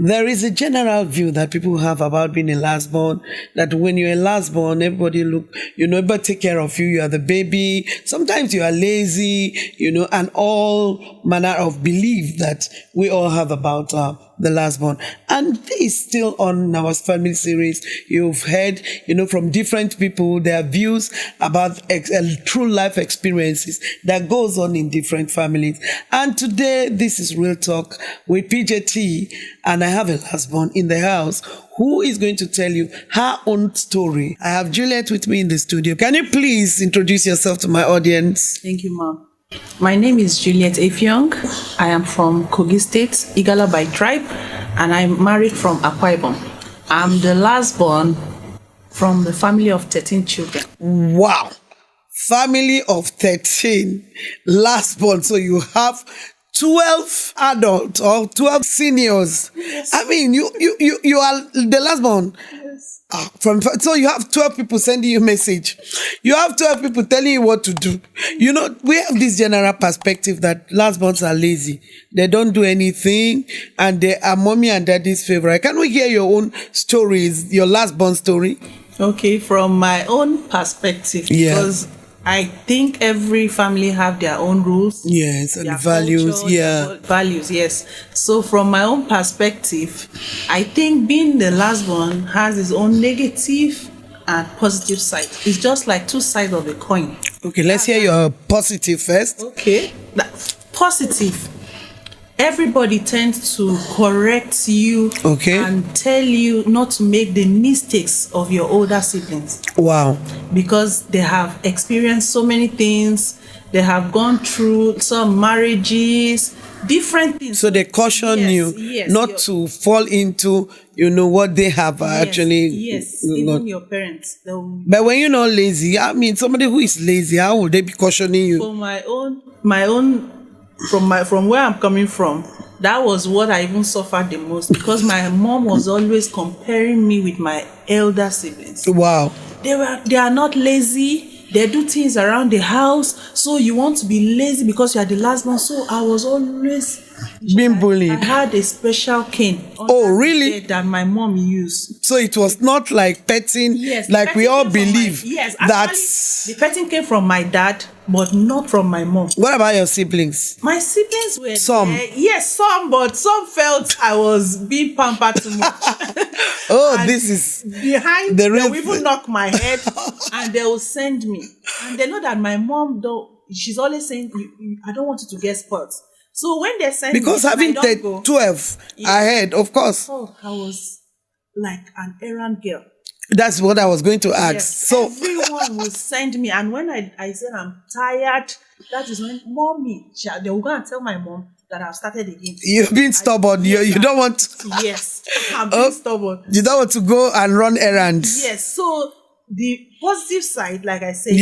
There is a general view that people have about being a last born, that when you're a last born, everybody everybody take care of you. You are the baby. Sometimes you are lazy, and all manner of belief that we all have about the last born. And this is still on our family series. You've heard, from different people, their views about true life experiences that goes on in different families. And today, this is Real Talk with PJT, and I have a last born in the house who is going to tell you her own story. I have Juliet with me in the studio. Can you please introduce yourself to my audience? Thank you, Mom. My name is Juliet Effiong. I am from Kogi State, Igala by tribe, and I'm married from Akwa Ibom. I'm the last born from the family of 13 children. Wow. Family of 13, last born. So you have 12 adults or 12 seniors. Yes. I mean, you are the last born. Yes. So you have 12 people sending you a message. You have 12 people telling you what to do. We have this general perspective that lastborns are lazy. They don't do anything, and they are mommy and daddy's favorite. Can we hear your own stories, your lastborn story? Okay, from my own perspective, because I think every family have their own rules. Yes, and their values. culture, values, yes. So from my own perspective, I think being the last one has its own negative and positive side. It's just like two sides of a coin. Okay, let's hear your positive first. Okay, positive. Everybody tends to correct you and tell you not to make the mistakes of your older siblings. Wow. Because they have experienced so many things. They have gone through some marriages, different things. So they caution you not to fall into, what they have actually. Yes, even your parents. But when you're not lazy, I mean, somebody who is lazy, how would they be cautioning you? For my own, from where I'm coming from, that was what I even suffered the most, because my mom was always comparing me with my elder siblings. Wow. They are not lazy. They do things around the house. So you want to be lazy because you are the last one. So I was always being bullied. I had a special cane. Oh, really? That my mom used. So it was not like petting, like we all believe. That's the petting came from my dad, but not from my mom. What about your siblings? My siblings were some. Some, but some felt I was being pampered too much. Oh, this is behind. They will even knock my head, and they will send me. And they know that my mom, though, she's always saying, I don't want you to get spoiled. So when they send because me, having 12 ahead, of course. Oh, I was like an errand girl. That's what I was going to ask. Yes, so everyone will send me, and when I said I'm tired, that is when mommy, they will go and tell my mom that I've started again. You've been stubborn. You don't want. Yes, I'm being stubborn. You don't want to go and run errands. Yes. So the positive side, like I said,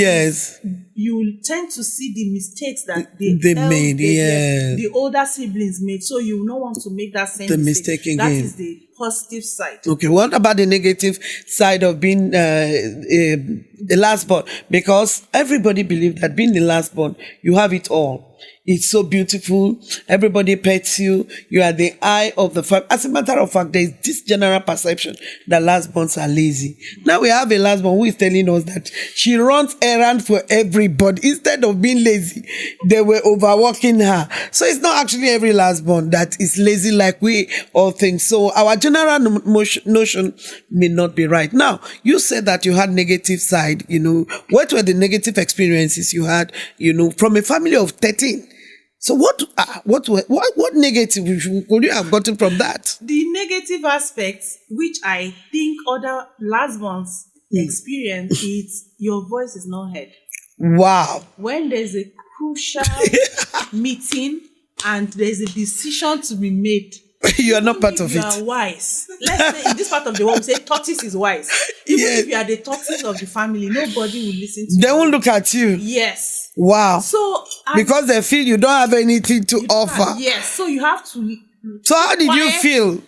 you tend to see the mistakes that they made. The older siblings made, so you don't want to make that same mistake again. That is the positive side. Okay, what about the negative side of being the last born? Because everybody believes that being the last born, you have it all. It's so beautiful. Everybody pets you. You are the eye of the family. As a matter of fact, there is this general perception that lastborns are lazy. Now we have a lastborn who is telling us that she runs errands for everybody. Instead of being lazy, they were overworking her. So it's not actually every lastborn that is lazy like we all think. So our general notion may not be right. Now, you said that you had negative side. What were the negative experiences you had, from a family of 13? So what negative could you have gotten from that? The negative aspects, which I think other lastborns experience, is your voice is not heard. Wow. When there's a crucial meeting and there's a decision to be made, you are not part of it. You are wise. Let's say in this part of the world, we say tortoise is wise. Even if you are the tortoise of the family, nobody will listen to you. They won't look at you. Yes. Wow. So because they feel you don't have anything to offer. Yes. So you have to. So how did you feel?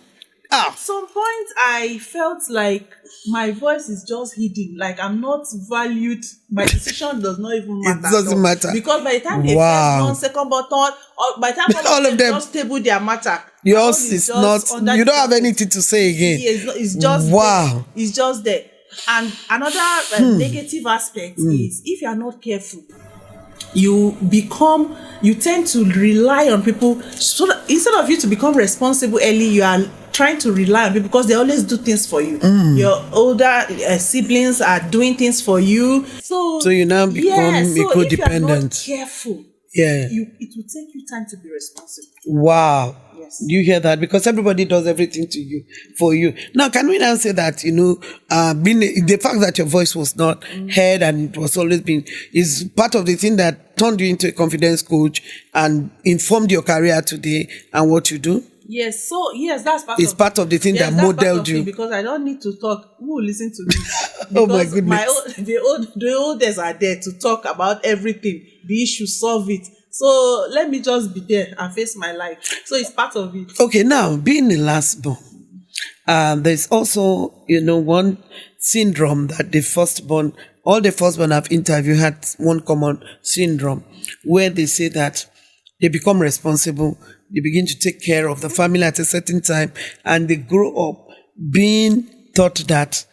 At some point, I felt like my voice is just hidden. Like I'm not valued. My decision does not even matter. It doesn't matter. Because by the time they first born, second born, third, or by the time all of them just table their matter, Yours is not. You don't have anything to say again. It's just wow. There. It's just there. And another negative aspect is if you are not careful, you tend to rely on people. So that instead of you to become responsible early, you are trying to rely on people because they always do things for you. Your older siblings are doing things for you. So you now become codependent. If you are not careful, it will take you time to be responsible. Wow. Yes. You hear that? Because everybody does everything for you. Now, can we now say that, the fact that your voice was not heard and it was always been, is part of the thing that turned you into a confidence coach and informed your career today and what you do? Yes, so that's part of the thing that modeled you. Because I don't need to talk. Who will listen to me? Oh my goodness. The oldest are there to talk about everything, the issue, solve it. So let me just be there and face my life. So it's part of it. Okay, now being the last born, there's also one syndrome that all the firstborn I've interviewed had one common syndrome where they say that they become responsible. They begin to take care of the family at a certain time, and they grow up being taught that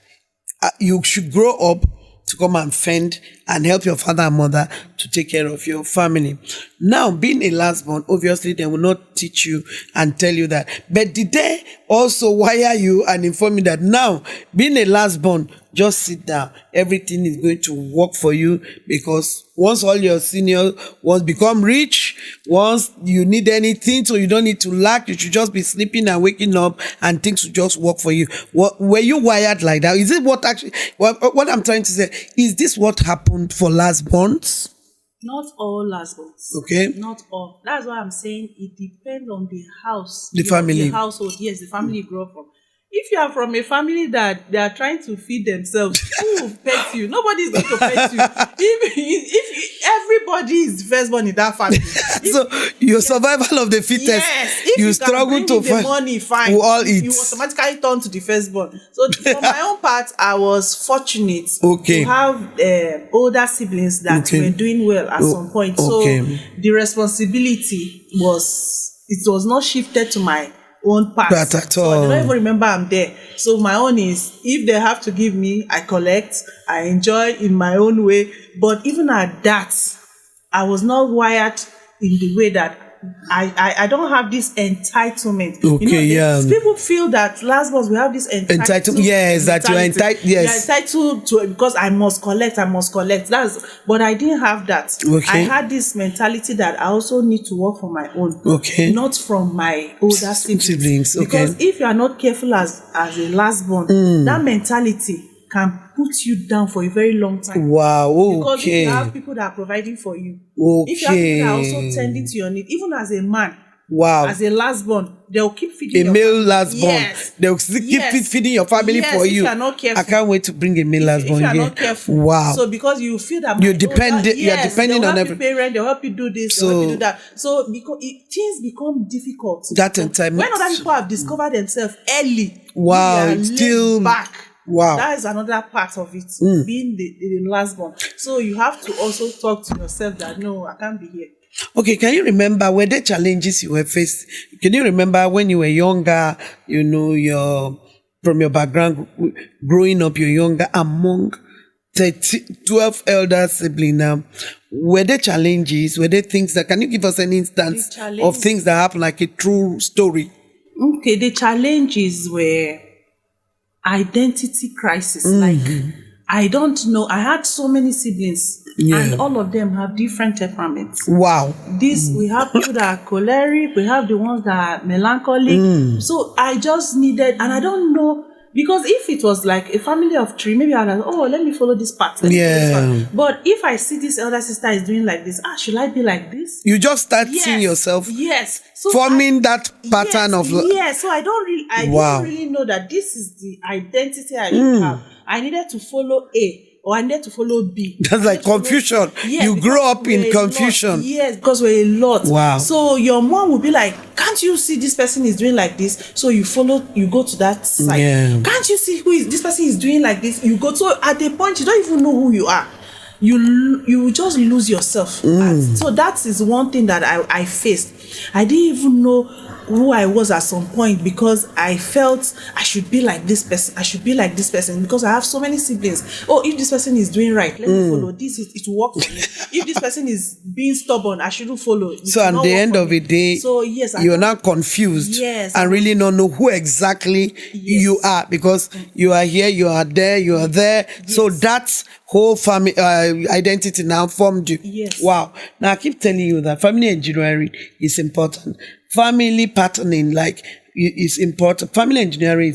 you should grow up to come and fend and help your father and mother to take care of your family. Now, being a last born, obviously they will not teach you and tell you that. But did they also wire you and inform you that now, being a last born, just sit down. Everything is going to work for you because once all your seniors become rich, once you need anything, so you don't need to lack, you should just be sleeping and waking up and things will just work for you. Were you wired like that? Is it what I'm trying to say? Is this what happened for last borns? Not all last borns. Okay. Not all. That's why I'm saying it depends on the house. The family. The household. Yes, the family you grow up from. If you are from a family that they are trying to feed themselves, who will pet you? Nobody is going to pet you. If everybody is firstborn in that family. So your survival of the fittest. Yes, if you struggle to find the money, fine. We all eat. You automatically turn to the firstborn. So for my own part, I was fortunate to have older siblings that were doing well at some point. So the responsibility was not shifted to my own part. At all. So I don't even remember I'm there. So my own is, if they have to give me, I collect, I enjoy in my own way. But even at that, I was not wired in the way that I don't have this entitlement. People feel that last month we have this entitlement. Yes, that you're entitled. Yes, you're entitled to it because I must collect. But I didn't have that. I had this mentality that I also need to work for my own. Not from my older siblings. Because if you are not careful as a last born, that mentality can put you down for a very long time. Wow. Because if you have people that are providing for you, if you have people that are also tending to your need, even as a man, as a last born, they'll keep feeding a male last born. They'll keep feeding your family for you. If you are not careful. I can't wait to bring a male last born. If you are not careful. Wow. So because you feel that you're depending on every parent, they'll help you do this, they'll help you do that. So because things become difficult. That entitlement. When other people have discovered themselves early, it's still back. Wow. That is another part of it, being the last born. So you have to also talk to yourself that, no, I can't be here. Okay, can you remember, were there challenges you were faced? Can you remember when you were younger, from your background, growing up, you're younger, among 12 elder siblings now, were there challenges? Were there things can you give us an instance of things that happened, like a true story? Okay, the challenges were identity crisis. Like, I don't know. I had so many siblings, and all of them have different temperaments. Wow. We have people that are choleric. We have the ones that are melancholic. So I just needed, and I don't know, because if it was like a family of 3, maybe I'd like, let me follow this path. But if I see this elder sister is doing like this, should I be like this? You just start seeing yourself. Yes. So forming that pattern of. Yes. So I didn't really know that this is the identity I should have. I needed to follow A, or I needed to follow B. That's like confusion. You grow up in confusion. Yes, because we're a lot. Wow. So your mom will be like, can't you see this person is doing like this? So you go to that side. Yeah. Can't you see this person is doing like this? You go to, at the point you don't even know who you are. You just lose yourself. So that is one thing that I faced. I didn't even know who I was at some point, because I felt I should be like this person. I should be like this person because I have so many siblings. Oh, if this person is doing right, let me follow. It will work for me. If this person is being stubborn, I shouldn't follow. So at the end of the day, so yes, you're not confused, yes, and really not know who exactly you are, because you are here, you are there, you are there. Yes. So that's whole family identity now formed you. Yes. Wow. Now I keep telling you that family engineering is important. Family patterning, like, is important. Family engineering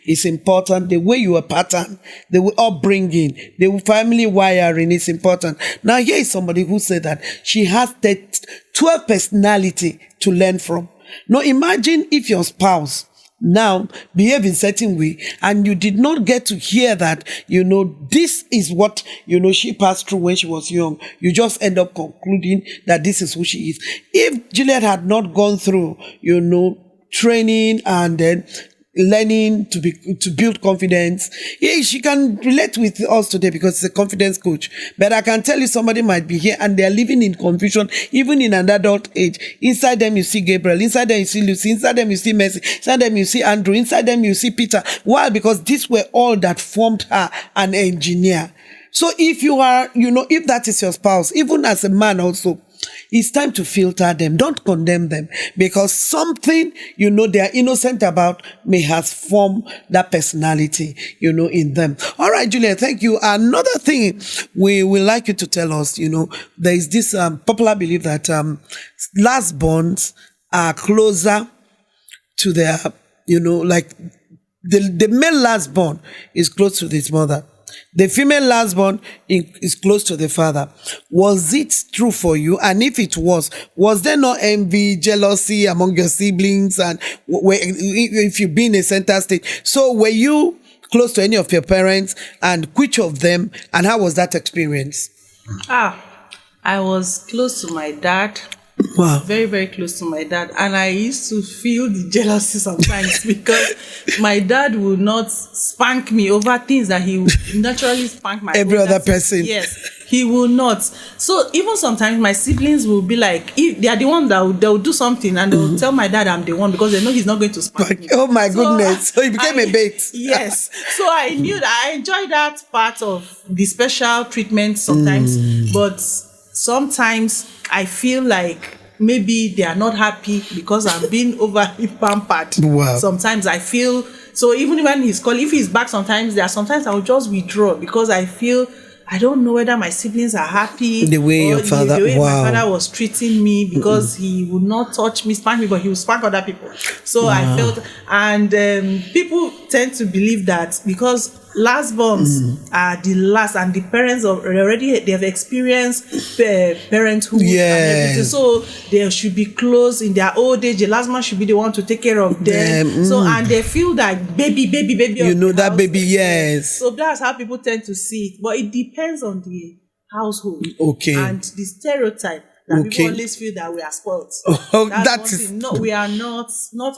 is important. The way you are patterned, the way upbringing, the family wiring is important. Now here is somebody who said that she has 12 personality to learn from. Now imagine if your spouse now behave in certain way and you did not get to hear that, this is what, she passed through when she was young. You just end up concluding that this is who she is. If Juliet had not gone through, training and then learning to build confidence, she can relate with us today because it's a confidence coach. But I can tell you, somebody might be here and they're living in confusion, even in an adult age. Inside them you see Gabriel, inside them you see Lucy, inside them you see Mercy, inside them you see Andrew, inside them you see Peter. Why? Because these were all that formed her an engineer. So if you are, if that is your spouse, even as a man also, it's time to filter them. Don't condemn them, because something, they are innocent about may has formed that personality, in them. All right, Julia, thank you. Another thing we would like you to tell us, there is this popular belief that last borns are closer to their, like the male last born is close to his mother. The female last born is close to the father. Was it true for you? And if it was there no envy, jealousy among your siblings? And if you've been in a center stage, so were you close to any of your parents, and which of them? And how was that experience? I was close to my dad. Wow. Very, very close to my dad. And I used to feel the jealousy sometimes because my dad would not spank me over things that he would naturally spank my every other person. Yes, he will not. So even sometimes my siblings will be like, if they are the one that they'll do something and they'll tell my dad I'm the one, because they know he's not going to spank me. Oh my goodness. So he became a bait. Yes. So I knew that I enjoyed that part of the special treatment sometimes, but sometimes I feel like maybe they are not happy because I'm being overly pampered. Wow. Sometimes I feel, so even when he's calling, if he's back, sometimes I'll just withdraw because I feel, I don't know whether my siblings are happy the way your father, the way wow. my father was treating me, because he would not touch me, spank me, but he would spank other people. So wow. I felt, and people tend to believe that because lastborns are the last, and the parents they have experienced parenthood, yes. and everything, so they should be close in their old age. The last man should be the one to take care of them. So, and they feel that baby that baby, yes. So that's how people tend to see it, but it depends on the household. Okay. And the stereotype that people always feel that we are spoilt. Oh, that's no, we are not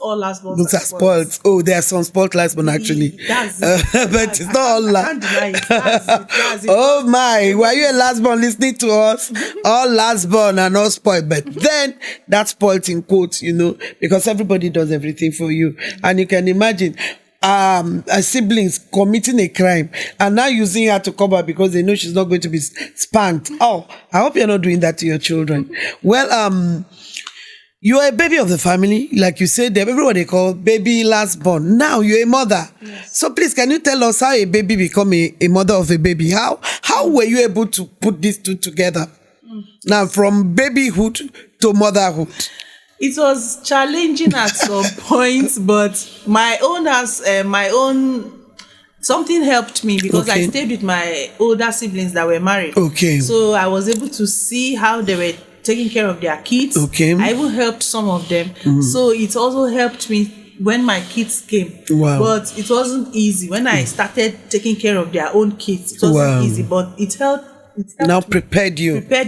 all lastborns are spoilt. Oh, there are some spoilt lastborn actually. That's it. But it's not all last. That's it. Oh my, were you a lastborn listening to us? All lastborn are not spoiled, but then that's spoilt in quotes, because everybody does everything for you. And you can imagine siblings committing a crime and now using her to cover because they know she's not going to be spanked. Oh, I hope you're not doing that to your children. Well, you are a baby of the family, like you said, everybody call baby last born. Now you're a mother. Yes. So please, can you tell us how a baby become a mother of a baby? How were you able to put these two together? Now, from babyhood to motherhood. It was challenging at some points, but something helped me because I stayed with my older siblings that were married. Okay. So I was able to see how they were taking care of their kids. Okay. I even helped some of them. So it also helped me when my kids came. Wow. But it wasn't easy. When I started taking care of their own kids, it wasn't easy, but it helped. Now prepared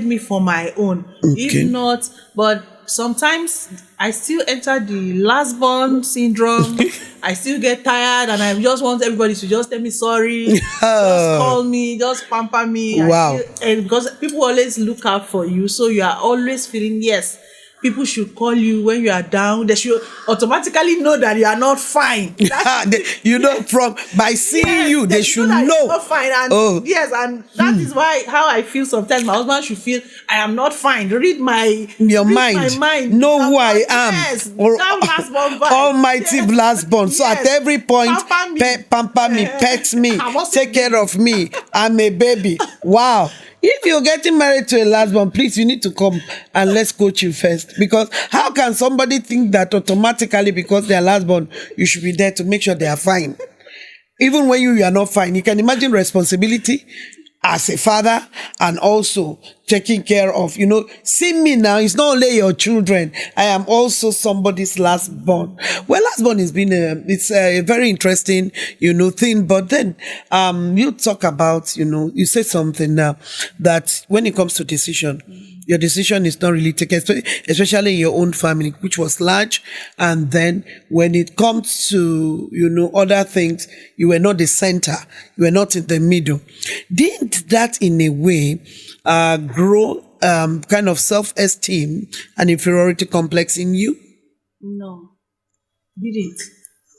me for my own. Okay. If not, but sometimes I still enter the last-born syndrome. I still get tired and I just want everybody to just tell me sorry, just call me, just pamper me. Wow. And because people always look out for you, so you are always feeling, yes, people should call you when you are down. They should automatically know that you are not fine. From by seeing you, they should know. You're not fine. And yes, and that is why how I feel sometimes. My husband should feel I am not fine. Read my mind. Know who I am. Yes, Almighty last born. So at every point, pamper me, pet me, take care of me. I'm a baby. Wow. If you're getting married to a last born, please, you need to come and let's coach you first. Because how can somebody think that automatically because they are last born, you should be there to make sure they are fine? Even when you are not fine, you can imagine responsibility as a father and also taking care of, see me now, it's not only your children, I am also somebody's last born. Well, last born has been it's a very interesting, thing, but then you talk about, you say something now that when it comes to decision, your decision is not really taken, especially in your own family, which was large. And then when it comes to, other things, you were not the center. You were not in the middle. Didn't that in a way grow kind of self-esteem and inferiority complex in you? No, didn't.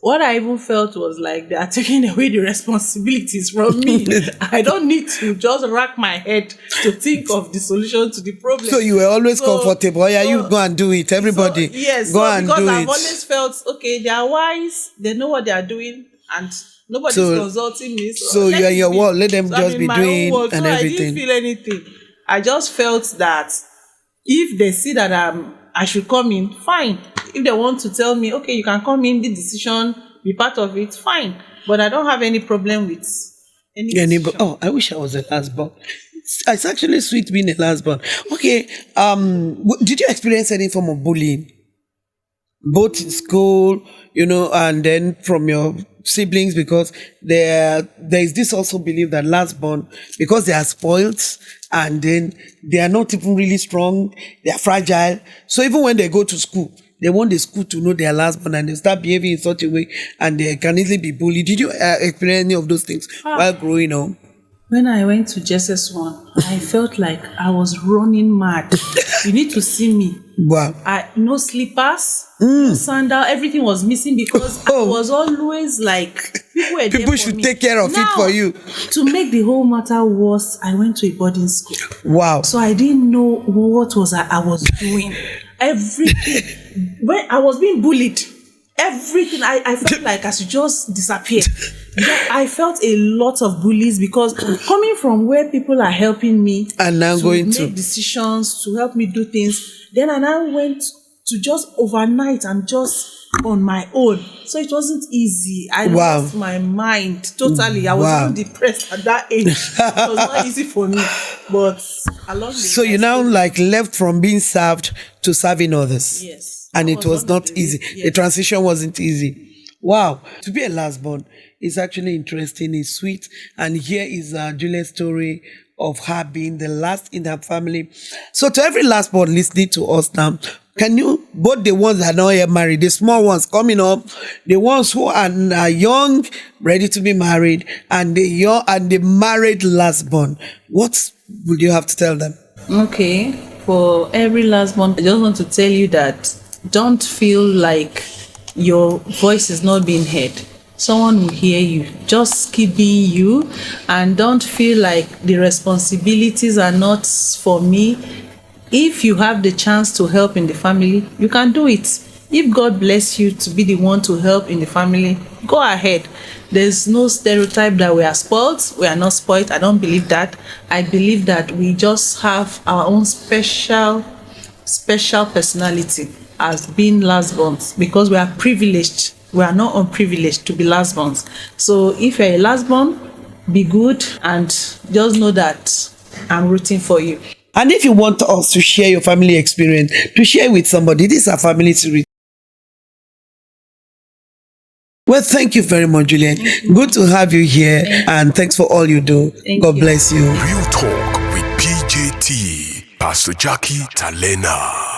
What I even felt was like they are taking away the responsibilities from me. I don't need to just rack my head to think of the solution to the problem. So you were always comfortable. You go and do it. Everybody, yes. Go and do it. Because I've always felt, okay, they are wise. They know what they are doing, and nobody's consulting me. So you are in your world. Let them just be doing and everything. I didn't feel anything. I just felt that if they see that I should come in, fine. If they want to tell me, okay, you can come in, the decision, be part of it, fine. But I don't have any problem with any decision. Oh, I wish I was a last born. It's actually sweet being a last born. Okay, did you experience any form of bullying? Both in school, and then from your siblings, because there is this also belief that last born, because they are spoilt and then they are not even really strong, they are fragile. So even when they go to school, they want the school to know they are last born and they start behaving in such a way and they can easily be bullied. Did you experience any of those things while growing up? When I went to JSS1, I felt like I was running mad. You need to see me. Wow. No slippers, no sandal, everything was missing because I was always like, people should take care of it for you. To make the whole matter worse, I went to a boarding school. Wow. So I didn't know what I was doing. Everything. When I was being bullied, everything, I felt like I should just disappear. I felt a lot of bullies because coming from where people are helping me and now to make decisions, to help me do things, then I now went to just overnight and just on my own. So it wasn't easy. I lost my mind totally. I was even depressed at that age. It was not easy for me. But along the So you now left from being served to serving others. Yes. And it was not easy. Yes. The transition wasn't easy. Wow. To be a last born is actually interesting. It's sweet. And here is Juliet's story of her being the last in her family. So to every last born listening to us now, can you, both the ones that are not yet married, the small ones coming up, the ones who are young, ready to be married, and the young and the married last born, what would you have to tell them? Okay. For every last born, I just want to tell you that don't feel like your voice is not being heard. Someone will hear you. Just keep being you and don't feel like the responsibilities are not for me. If you have the chance to help in the family, you can do it. If God bless you to be the one to help in the family, go ahead. There's no stereotype that we are spoiled. We are not spoiled. I don't believe that. I believe that we just have our own special personality as being last borns because we are privileged. We are not unprivileged to be last borns. So if you're a last born, be good and just know that I'm rooting for you. And if you want us to share your family experience, to share with somebody, this is a family series. Well, thank you very much, Juliet. Good to have you here, and thanks for all you do. God bless you. Real Talk with PJT, Pastor Jackie Talena.